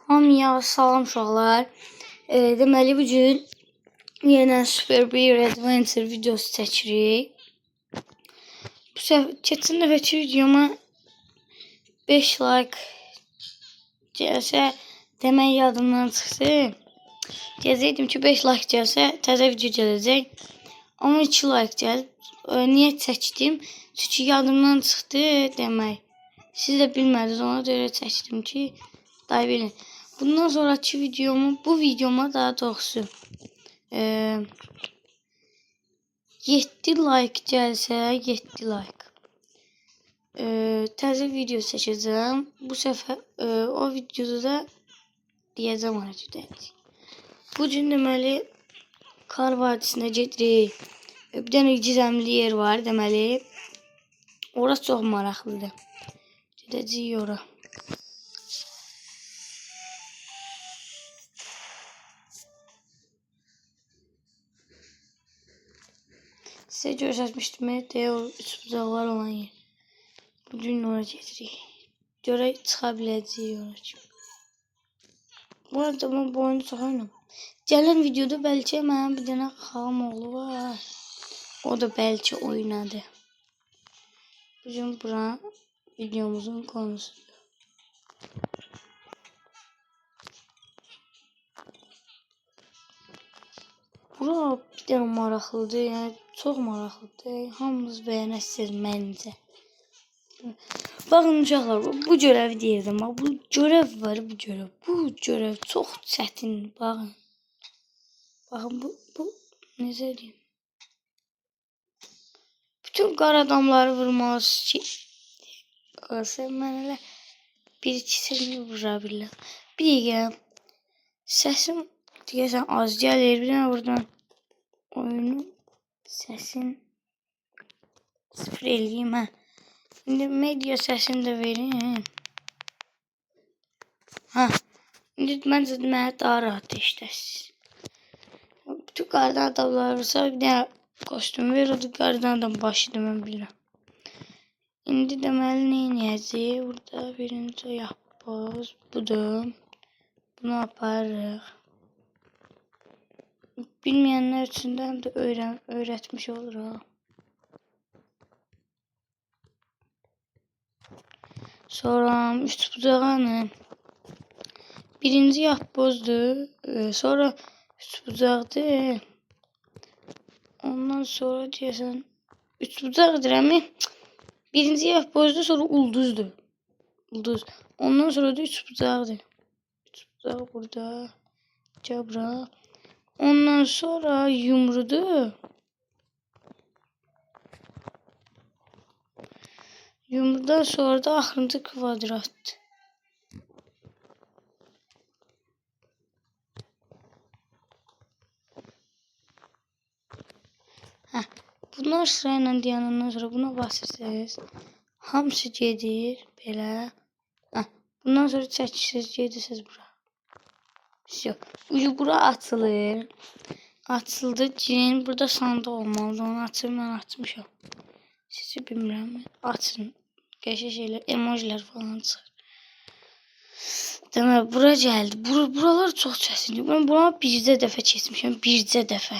Hamıya salam uşaqlar. Deməli bu gün yenə Super Bear Adventure videosu çəkirik. Bu səfər keçən dəfəki videoma 5 like gəlsə demək yadımdan çıxdı. Deyəcəkdim ki 5 like gəlsə təzə video gələcək. Amma 2 like gəldi. Niyə çəkdim? Çünki yadımdan çıxdı demək. Siz də bilmədiniz, ona görə çəkdim ki day bilin. Bundan sonraki bu videoma daha doğrusu 7 like gəlsə 7 like təzə video çəkəcəm. Bu səfər o videoda da deyəcəm ona gedək. Bu gün deməli Kar Vadisi'nə gedirik. Bir dənə gizemli yer var deməli. Orası çox maraqlıdır. Gedəcəyik ora. Sizə göstərmişdim deyə o üç bucaqlar olan yer. Bugün oraya gedirik. Görək çıxa biləcəyik ora. Bu arada mən bu oyunu çox oynam. Gələn videoda bəlkə mənim bir dənə xalam oğlu var. O da bəlkə oynadı. Bugün bura videomuzun konusudur. Bura bir dənə maraqlıdır, yəni çox maraqlıdır. Hamınız bəyənəsiniz məncə. Baxın uşaqlar, bu görəvi deyirdim. Bax, bu görəv var, bu görəv. Bu görəv çox çətin. Baxın. Baxın, bu necə deyim? Bütün qar adamları vurmalısınız ki, mən elə bir-ikisini vura bilirəm. Bir dəqiqə, səsim deyəsən az gəlir. Bir dənə buradan oyunun səsini sıfır eləyim, hə. İndi media səsini də verin. Hə, indi məncə mənə daha rahat işləsiniz. Bütün qardan adamlar vursa bir dənə kostüm ver, o da qardan adam başıdır, mən bilirəm. İndi deməli nə edəcəyik? Burada birinci yapboz budur. Bunu aparırıq. Bilməyənlər üçün də öyrətmiş oluruq. Sonra üç bucağını birinci yapbozdur. Sonra üç bucaqdır. Ondan sonra deyəsən üç bucaqdır əmi. Birinci yapbozdur, sonra ulduzdur. Ulduz. Ondan sonra da üç bucaqdır. Üç bucaq burada. Cabra. Ondan sonra yumrudur. Yumrudan sonra da axırıncı kvadratdır. Hə, bunlar sırayla dayanandan sonra buna basırsınız. Hamısı gedir belə. Hə, bundan sonra çəkirsiniz, gedirsiniz bura. Bura açılır. Açıldı, girin. Burada sandıq olmalıdır. Onu açır, mən açmışam. Sizi bilmirəm. Açın. Qəşəng şeylər, emojilər falan çıxır. Demək, bura gəldi. Buralar çox çətindir. Mən buna bircə dəfə keçmişəm. Bircə dəfə.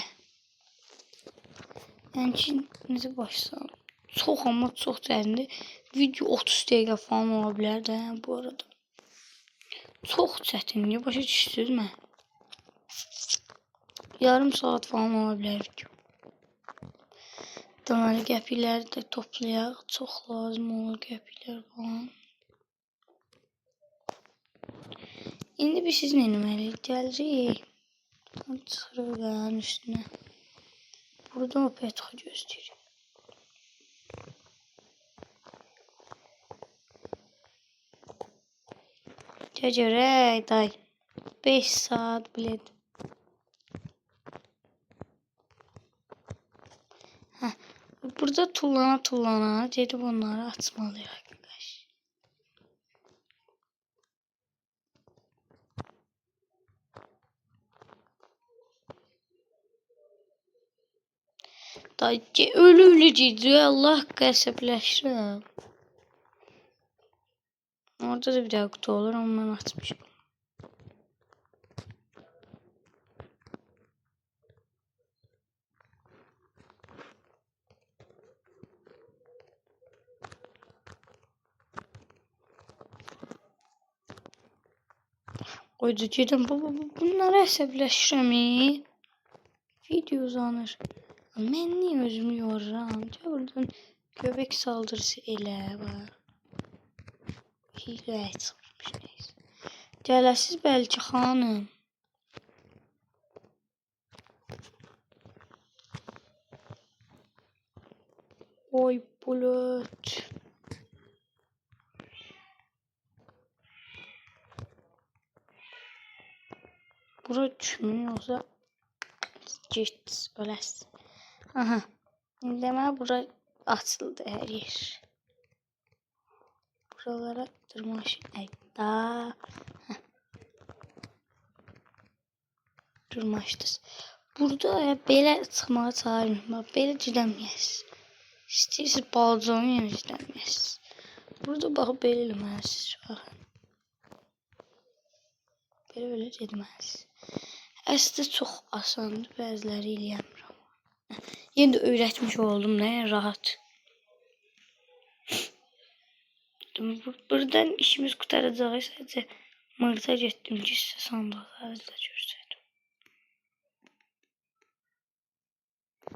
Yəni ki, necə başlasam? Çox, amma çox çətindir. Video 30 dəqiqə falan ola bilər də, bu arada. Çox çətindir. Başa düşürsünüz mən. Yarım saat falan ola bilər video. Deməli, qəpikləri də toplayaq. Çox lazım olur qəpiklər falan. İndi biz siz nə eləməliyik? Gəlirik. Çıxırıq qanın üstünə. Buradan o Petra göstərir. Görək, day. 5 saat bilet. Hə. Burada tullana gedib onları açmalıyıq. Dayı ölü gedir. Allah qəsəbləşirəm. Burada da bir daha kutu olur ama ben açmışım. Qoydu gedim. Bunları əsəbləşirəm. Video uzanır. Mən niyə özümü yoruram? Buradan göbək saldırısı elə var. Hilə çıxmış neysə. Gələsiz bəlkə xanım. Oy bulut. Bura düşmür yoksa git öləsin. Aha. Demə bura açıldı hər yer. Buralara dırmaşın. Ayda. Dırmaşdınız. Burada belə çıxmağa çağırmıyorum. Belə gedəməyəsiniz. İstəyirsiniz balaca oyun gedəməyəsiniz. Burada baxıb belə eləməlisiniz. Baxın. Belə getməlisiniz. Əslində çox asandır. Bəziləri eləyəmirəm. Yenə də öyrətmiş oldum. Nə rahat. Buradan işimiz qurtaracaq. Sadəcə Mart'a getdim ki, sizə sandıqları da görsəydim.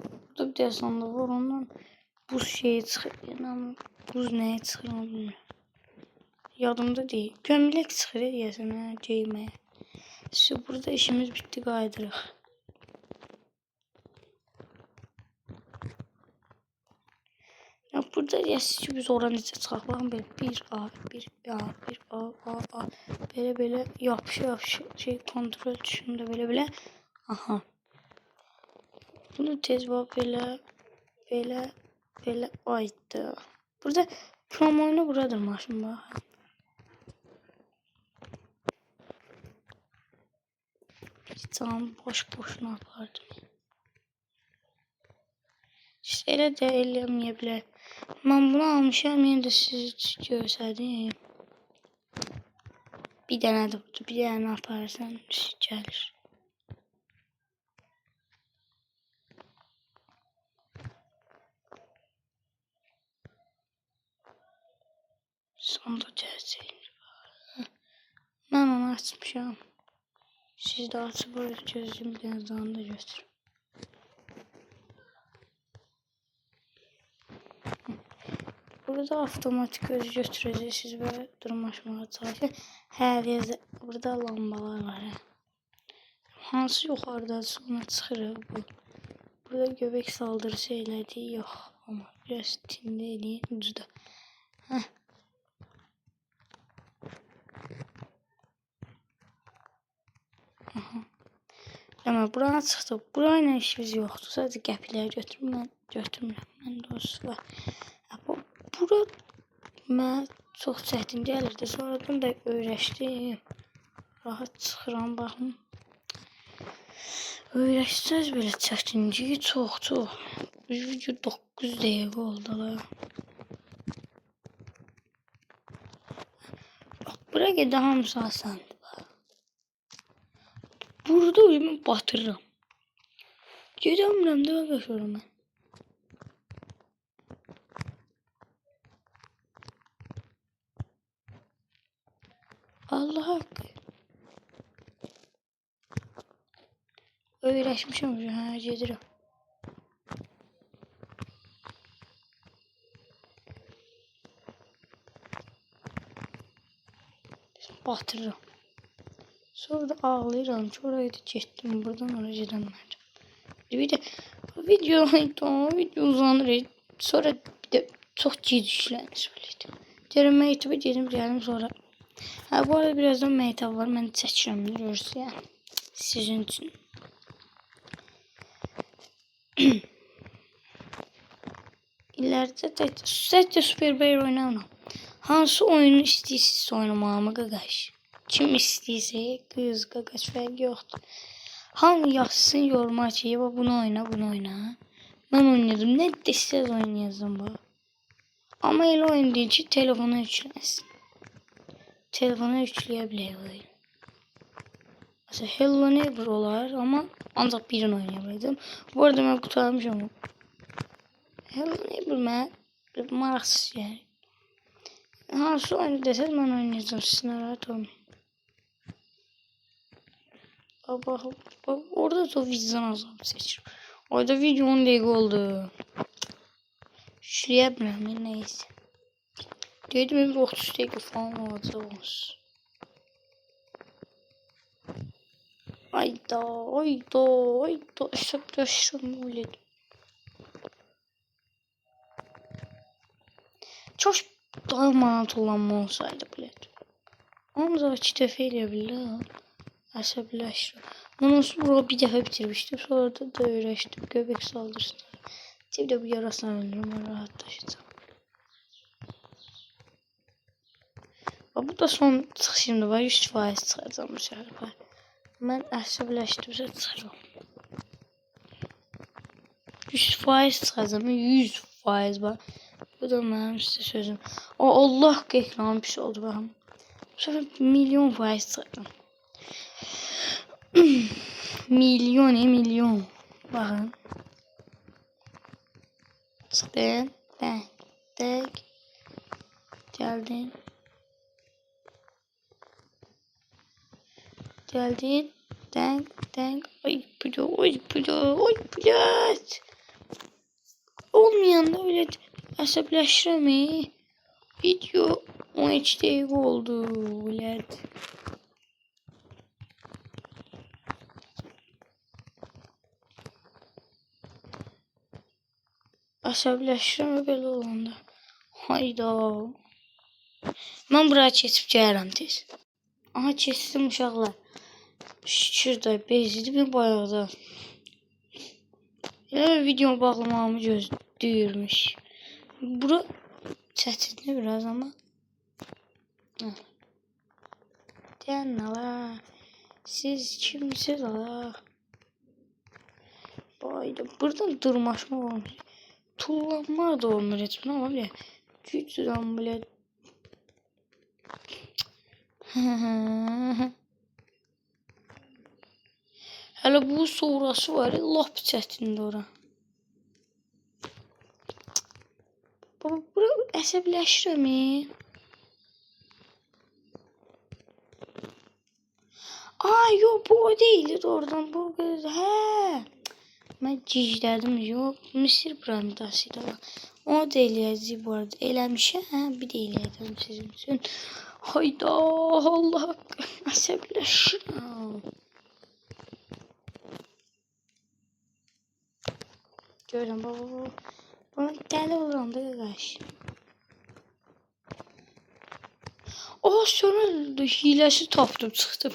Burada bir də sandığı var. Ondan buz şeyi çıxır. Yəni, buz nəyə çıxır onu bilmirəm. Yadımda deyil. Gömlək çıxır deyəsən, geyməyə. Burada işimiz bitti, qaydırıq. Ya burada deyəsiniz ki, biz ora necə çıxaq. Baxın belə bir A. Belə yapış şey kontrol tuşunda belə. Aha. Bunu tez bax belə aydı. Burada promoyunu buradır maşın baxın. Canım boşuna apardım. İşte elə də eləməyə bilər. Mən bunu almışam, yenə də siz görsədim. Bir dənədir burada, bir dənə aparırsan gəlir. Sonda gələcək. Mən onu açmışam. Siz də açıb böyle gözüm bir dənə daha da götürün. Burada avtomatik özü götürəcəksiniz və dırmaşmağa çalışın. Hər yerdə burada lambalar var. Hansı yuxarıda sonra çıxır bu. Burada göbək saldırısı elədi. Yox, amma biraz tində eləyin ucuda. Amma buraya çıxdıq. Burayla işimiz yoxdur. Sadəcə qəpikləri götürürəm. Mən götürmürəm. Mən dostlar. Bura mən çox çətin gəlirdi. Sonradan da öyrəşdim. Rahat çıxıram, baxın. Öyrəşsəz belə çətinliyi çox. Video 9 dəqiqə oldu. Bura gedə hamısı asandır. Burada uyumu batırıram. Gedəmirəm də qaşıram mən. Allah haqqı. Öyrəşmişəm, gedirəm. Batırıram. Sonra da ağlayıram ki, oraya da getdim, buradan oraya gedəmədim. Bir də video uzanır. Sonra bir də çox gec işlənir. Deyirəm, meytəbə gedim sonra. Bu arada birazdan meytəb var, mən çəkirəm, görürsünüz yəni. Sizin üçün. İlərdə də sadəcə Super Bear oynamam. Hansı oyunu istəyirsiniz oynamağımı qaqaş? Kim istəyirsə, qız, qaqaş fərqi yoxdur. Hamı yazsın yoruma ki, bunu oyna. Mən oynadım, nə desəz oynayacağım bax. Amma elə oyun deyil ki, telefona yüklənsin. telefona yükləyə Mesela Hello Neighbor olar ama ancaq birini oynayabildim. Bu arada ben kurtarmışım. Hello Neighbor mən maraqsız yani. Hansı oyunu desəz mən oynayacağım. Siz narahat olmayın. Bak orada da vicdan azabı seçirim. Orada video 10 dakika oldu. Şuraya bilmem neyse. Dedim bir 30 dakika falan olacak olsun. Ayda. Hesaplaşırım öyle. Çok daha manat olan olsaydı bile. Ancaq 2 dəfə eləyə bilirəm. Əsəbləşdim. Ondan sonra bir dəfə bitirmişdim. Sonra da öyrəşdim. Göbək saldırsın. Bir də bu yarasını öldürüm. Ben rahatlaşacağım. Bu da son çıxışımda var. 100% çıxacağım bu səfər. Mən əsəbləşdimsə çıxacağım. 100% çıxacağım. 100% var. Bu da mənim sizə sözüm. Allah ekranım pis oldu baxım. Bu sefer milyon faiz çıxacağım. milyon. Bakın. Çıktın. Tek. Geldin. Denk. Ay pilot. Olmayan da öyle əsəbləşirəm. Video 13 dakika oldu. Bilət. Əsəbləşirəm belə olanda. Hayda. Mən buraya keçib gəlirəm tez. Aha keçdim uşaqlar. Şükür da bezdim bayaqda. Elə video bağlamağımı gözləyirmiş. Bura çətindir biraz ama. Deyən ala. Siz kimsiniz ala? Bayda. Buradan dırmaşmaq olmuyor. Tullanmaq da olmur etmən ama bile. Gücdən bile. Hələ bu sonrası var. Lap çətindir ora. Baba bura əsəbləşirəm. Yok bu o değil. Oradan bu hə. Mən gizlədim. Yok Mısır brandasıydı. O da eləyəcək bu arada. Eləmişəm. Bir də eləyəcəm sizin üçün. Hayda Allah. Əsəbləşirəm. Görürəm baba. Bana dəli oluram da qardaş. Sonra hiləsi tapdım çıxdı.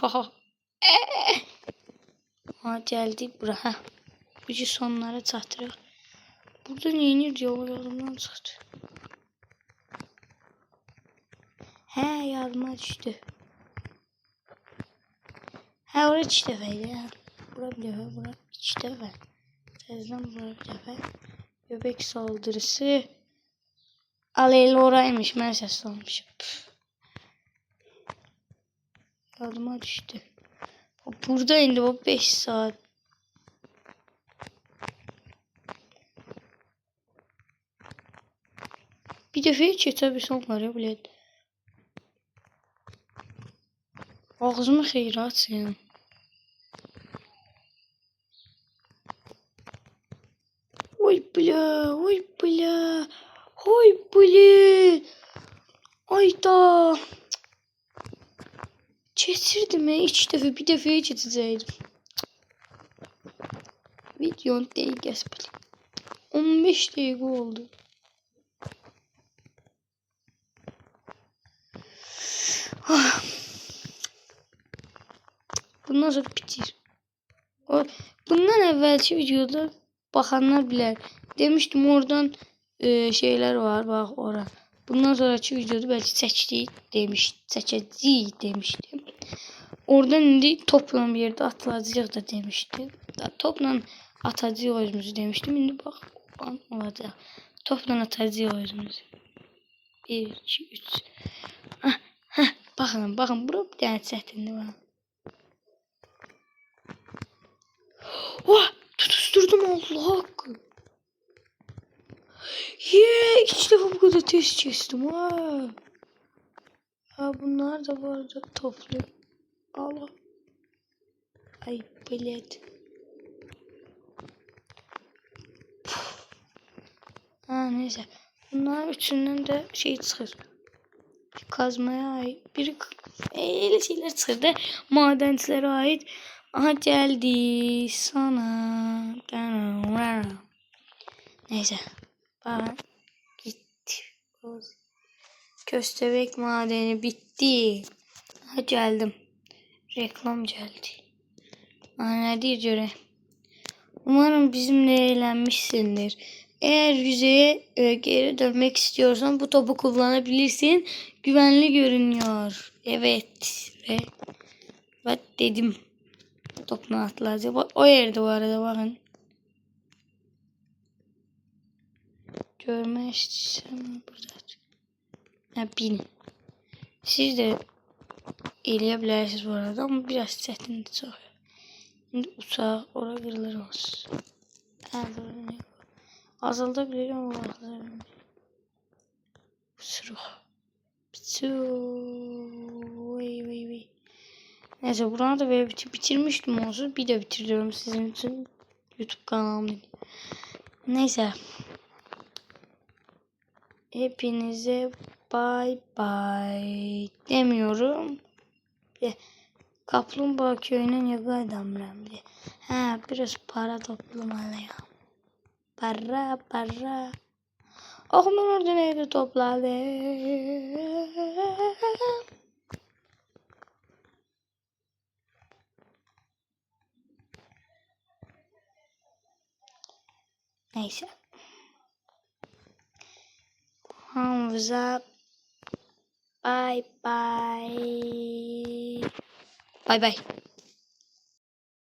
Gəldik bura. Bu sonlara çatdırıq. Burada neyinir diyor. Yadımdan çıxdı. Yadıma düşdü. Ora 2 dəfəydi. Bura bir dəfə, bura 2 dəfə. Təzdən bura bir dəfə. Göbək saldırısı. Aleyli oraymış. Mən səs almışım. Yadıma düşdü. Burada indi o 5 saat. Bir dəfəyə keçə bilsəm var ya bilət. Ağzımı xeyra açayım. Oy bля. Ayda. Keçirdim 2 dəfə, bir dəfəyə keçəcəydim. Videonun dəqiqəsi belə. 15 dəqiqə oldu. Bundan sonra bitir. Bundan əvvəlki videoda baxanlar bilər. Demişdim oradan şeyler var bak ora. Bundan sonraki videoda belki çəkəcəyik demiştim. Oradan indi topla bir yerde atılacağıq da demiştim. Topla atacağıq özümüzü demiştim. İndi bax olacaq. Topla atacağıq özümüzü. 1 2 3. Bakın bura bir tane çətinlik var. Oh, tutuşturdum Allah hakkı. İlk defa bu kadar test kestim ha. Ha bunlar da bu arada toplu. Allah. Ay bilet. Ha neyse. Bunlar üçünden de şey çıxır. Kazmaya ait. Biri elə şeyler çıxırdı. Madencilere ait. Aha geldi sana. Neyse. Bakın. Gitti. Köstebek madeni bitti. Ha geldim. Reklam geldi. Ne diyor? Umarım bizimle eğlenmişsindir. Eğer yüzeye geri dönmek istiyorsan bu topu kullanabilirsin. Güvenli görünüyor. Evet. Ve dedim. Topunu atlayacak. O yerde bu arada bakın. Görmek istiyorum burada. Ha, bin. Siz de eleyebilirsiniz bu arada ama biraz çətindir çox. Şimdi uçaq ora qırılır olsun. Azaldabilirim ama azaldabilirim. Uçuruq. Vay. Neyse buranı da böyle bitirmiştim olsun. Bir de bitiriyorum sizin için. YouTube kanalımda. Neyse. Hepinize bye bye demiyorum. Kaplumbağa köyüne ne kadar önemli. Ha biraz para toplamalıyım. Para. Oh ben orada neydi topladım. Neyse. Hamza bye bye. Bye bye.